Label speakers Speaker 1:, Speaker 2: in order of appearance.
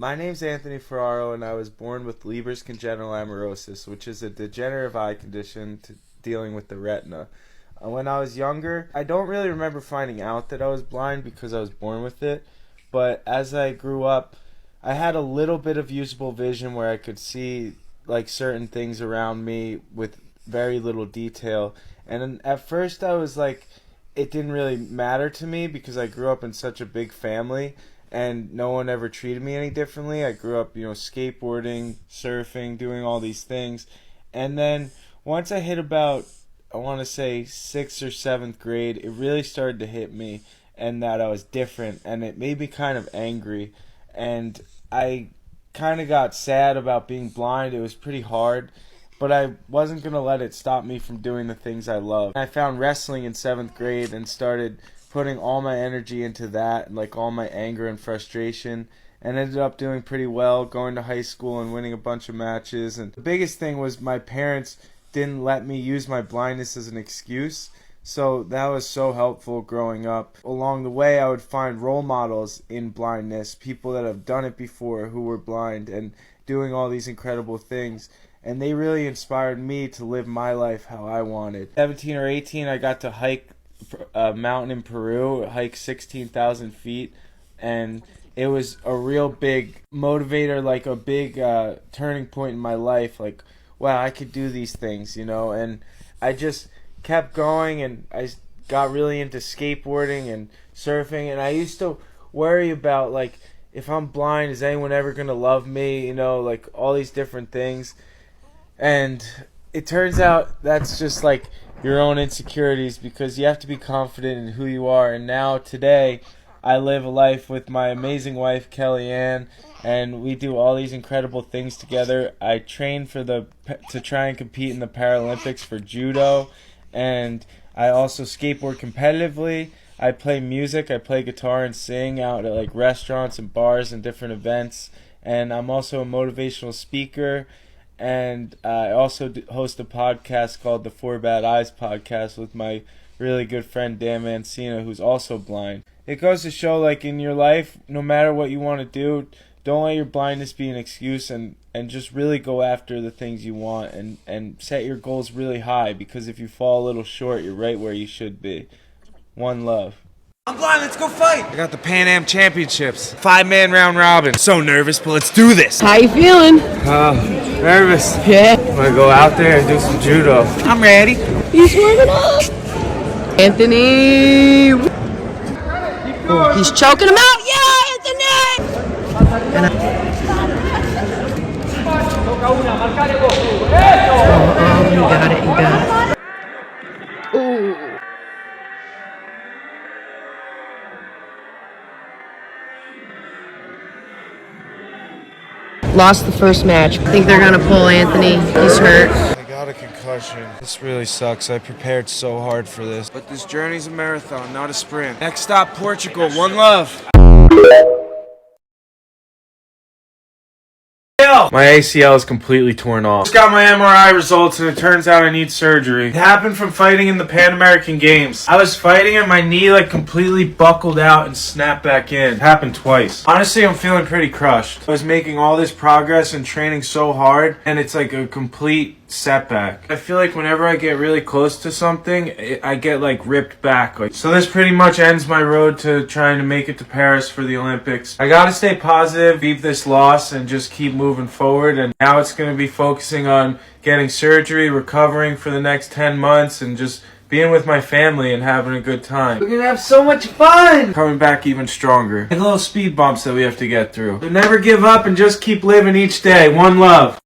Speaker 1: My name's Anthony Ferraro, and I was born with Leber's congenital amaurosis, which is a degenerative eye condition dealing with the retina. When I was younger, I don't really remember finding out that I was blind because I was born with it, but as I grew up, I had a little bit of usable vision where I could see like certain things around me with very little detail. And at first I was like, it didn't really matter to me because I grew up in such a big family and no one ever treated me any differently. I grew up, skateboarding, surfing, doing all these things. And then once I hit about, I want to say 6th or 7th grade, it really started to hit me and that I was different, and it made me kind of angry. And I kind of got sad about being blind. It was pretty hard, but I wasn't going to let it stop me from doing the things I love. I found wrestling in 7th grade and started putting all my energy into that, and like all my anger and frustration, and ended up doing pretty well, going to high school and winning a bunch of matches. And the biggest thing was my parents didn't let me use my blindness as an excuse, so that was so helpful growing up. Along the way, I would find role models in blindness, people that have done it before who were blind and doing all these incredible things, and they really inspired me to live my life how I wanted. 17 or 18, I got to hike a mountain in Peru, hike 16,000 feet, and it was a real big motivator, like a big turning point in my life. Like, wow, I could do these things, and I just kept going, and I got really into skateboarding and surfing, and I used to worry about, like, if I'm blind, is anyone ever going to love me, like all these different things. And it turns out that's just like your own insecurities, because you have to be confident in who you are. And now today I live a life with my amazing wife Kellyanne, and we do all these incredible things together. I train to try and compete in the Paralympics for judo, and I also skateboard competitively. I play music, I play guitar and sing out at like restaurants and bars and different events, and I'm also a motivational speaker. And I also host a podcast called the Four Bad Eyes podcast with my really good friend Dan Mancina, who's also blind. It goes to show, like, in your life, no matter what you want to do, don't let your blindness be an excuse, and just really go after the things you want, and set your goals really high, because if you fall a little short, you're right where you should be. One love.
Speaker 2: I'm blind, let's go fight! I got the Pan Am Championships. 5-man round robin. So nervous, but let's do this!
Speaker 3: How you feeling?
Speaker 1: Nervous.
Speaker 3: Yeah.
Speaker 1: I'm gonna go out there and do some judo.
Speaker 2: I'm ready.
Speaker 3: He's warming up. Anthony. Oh, he's choking him out. Yeah, Anthony! You got it. Ooh. Lost the first match. I think they're gonna pull Anthony. He's hurt.
Speaker 1: I got a concussion. This really sucks. I prepared so hard for this. But this journey's a marathon, not a sprint.
Speaker 2: Next stop, Portugal. One love.
Speaker 1: My ACL is completely torn off. Just got my MRI results, and it turns out I need surgery. It happened from fighting in the Pan American Games. I was fighting and my knee completely buckled out and snapped back in. It happened twice. Honestly, I'm feeling pretty crushed. I was making all this progress and training so hard, and it's like a complete setback. I feel like whenever I get really close to something, I get ripped back. So this pretty much ends my road to trying to make it to Paris for the Olympics. I gotta stay positive, beat this loss, and just keep moving forward. And now it's gonna be focusing on getting surgery, recovering for the next 10 months, and just being with my family and having a good time. We're gonna have so much fun! Coming back even stronger. Like little speed bumps that we have to get through. So never give up and just keep living each day. One love.